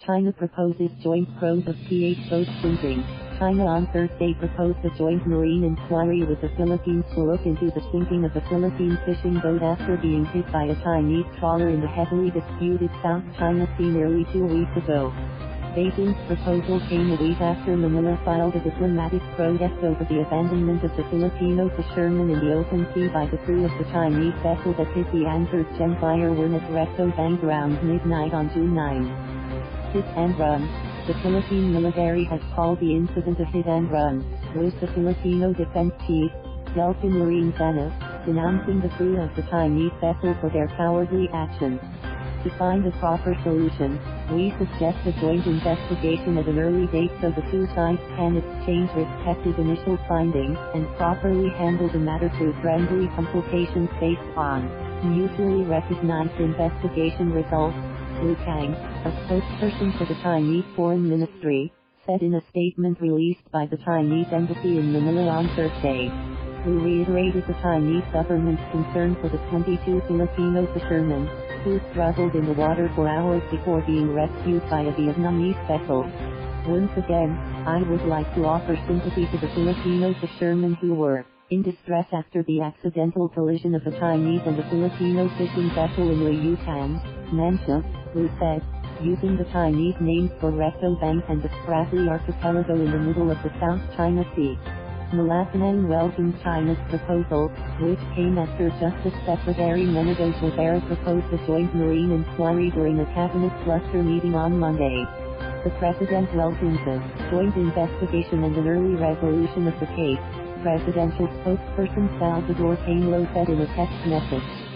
China proposes joint probe of PH boat sinking. China on Thursday proposed a joint marine inquiry with the Philippines to look into the sinking of a Philippine fishing boat after being hit by a Chinese trawler in the heavily disputed South China Sea nearly 2 weeks ago. Beijing's proposal came a week after Manila filed a diplomatic protest over the abandonment of the Filipino fishermen in the open sea by the crew of the Chinese vessel that hit the anchored Gem-Vir at Recto Bank around midnight on June 9. Hit and run. The Philippine military has called the incident a hit and run, with the Filipino defense chief, Delfin Lorenzana, denouncing the crew of the Chinese vessel for their cowardly actions. To find a proper solution, we suggest a joint investigation at an early date so the two sides can exchange respective initial findings and properly handle the matter through friendly consultations based on mutually recognized investigation results. Kang, a spokesperson for the Chinese Foreign Ministry, said in a statement released by the Chinese Embassy in Manila on Thursday. Who reiterated the Chinese government's concern for the 22 Filipino fishermen, who struggled in the water for hours before being rescued by a Vietnamese vessel. Once again, I would like to offer sympathy to the Filipino fishermen who were in distress after the accidental collision of a Chinese and a Filipino fishing vessel in Liyue Tan, Nansha, who said, using the Chinese names for Recto Bank and the Spratly archipelago in the middle of the South China Sea. Malacañang welcomed China's proposal, which came after Justice Secretary Menardo Guevarra proposed a joint marine inquiry during a cabinet cluster meeting on Monday. The president welcomed the joint investigation and an early resolution of the case, presidential spokesperson Salvador Panelo said in a text message.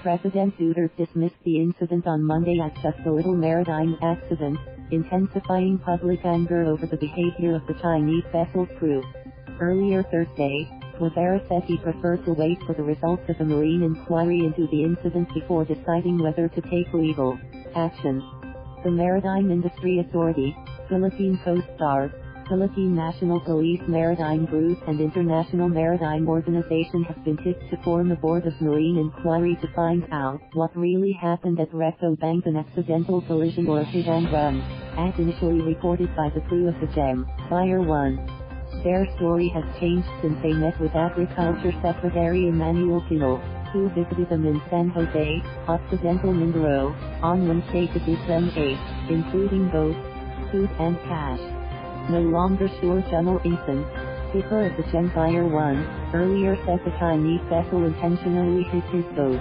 President Duterte dismissed the incident on Monday as just a little maritime accident, intensifying public anger over the behavior of the Chinese vessel's crew. Earlier Thursday, Guevarra said he preferred to wait for the results of a marine inquiry into the incident before deciding whether to take legal action. The Maritime Industry Authority, Philippine Coast Guard, Philippine National Police Maritime Group and International Maritime Organization have been tipped to form a board of marine inquiry to find out what really happened at Recto Bank, an accidental collision or a hit and run, as initially reported by the crew of the Gem-Vir 1. Their story has changed since they met with Agriculture Secretary Emmanuel Piñol, who visited them in San Jose, Occidental Mindoro, on Wednesday to give them aid, including boats, food and cash. No longer sure Junel Insigne, skipper of the Gem-Vir 1, earlier said the Chinese vessel intentionally hit his boat.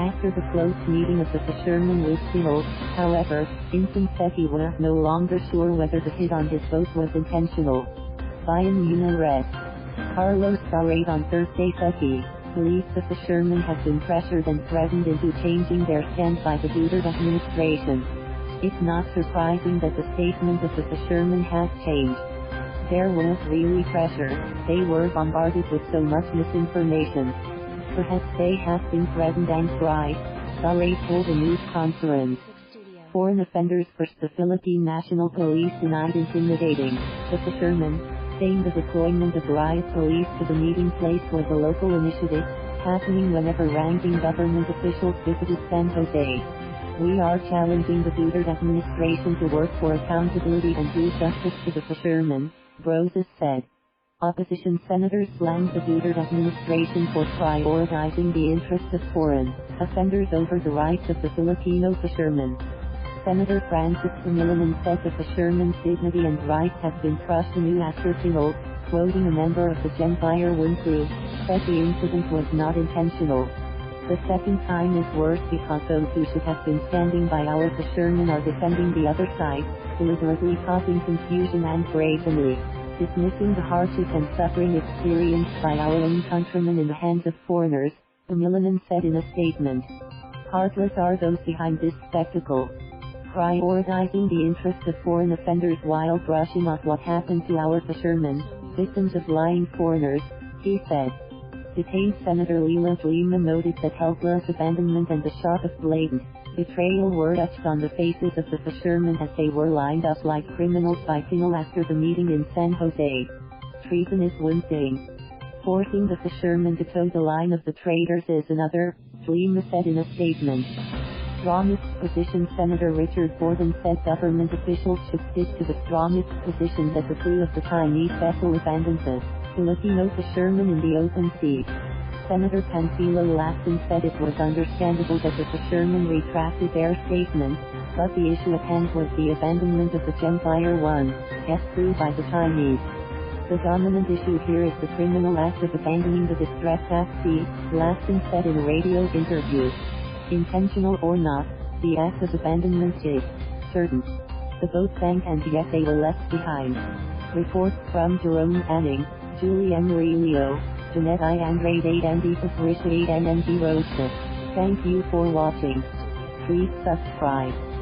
After the close meeting of the fishermen with Piñol, however, Insigne said he was no longer sure whether the hit on his boat was intentional. Bayan Muna Rep. Carlos Zarate on Thursday said he believes the fishermen have been pressured and threatened into changing their stance by the Duterte administration. It's not surprising that the statement of the fishermen has changed. There was really pressure, they were bombarded with so much misinformation. Perhaps they have been threatened and bribed, Zarate told a news conference. Foreign offenders first. The Philippine National Police denied intimidating the fishermen, saying the deployment of riot police to the meeting place was a local initiative, happening whenever ranking government officials visited San Jose. We are challenging the Duterte administration to work for accountability and do justice to the fishermen, Broses said. Opposition senators slammed the Duterte administration for prioritizing the interests of foreign offenders over the rights of the Filipino fishermen. Senator Francis Pangilinan said the fishermen's dignity and rights have been crushed anew after Piñol, quoting a member of the Gem-Vir 1 crew, said the incident was not intentional. The second time is worse because those who should have been standing by our fishermen are defending the other side, deliberately causing confusion and brazenly dismissing the hardship and suffering experienced by our own countrymen in the hands of foreigners, Pangilinan said in a statement. Heartless are those behind this spectacle, prioritizing the interests of foreign offenders while brushing off what happened to our fishermen, victims of lying foreigners, he said. Detained Senator Liyue Tan noted that helpless abandonment and the shock of blatant betrayal were etched on the faces of the fishermen as they were lined up like criminals by Piñol after the meeting in San Jose. Treason is one thing. Forcing the fishermen to toe the line of the traitors is another, Liyue said in a statement. strongest position. Senator Richard Borden said government officials should stick to the strongest position that the crew of the Chinese vessel abandoned the Filipino fishermen in the open sea. Senator Panfilo laughed and said it was understandable that the fishermen retracted their statement, but the issue at hand was the abandonment of the Gem-Vir 1's crew by the Chinese. The dominant issue here is the criminal act of abandoning the distressed at sea, Laston said in a radio interview. Intentional or not, the act of abandonment is certain. The boat sank and yet they were left behind. Reports from Jerome Anning, Julie Emery Leo, Jeanette I. Andrade and Deepa Parisha 8 NNG Rosa. Thank you for watching. Please subscribe.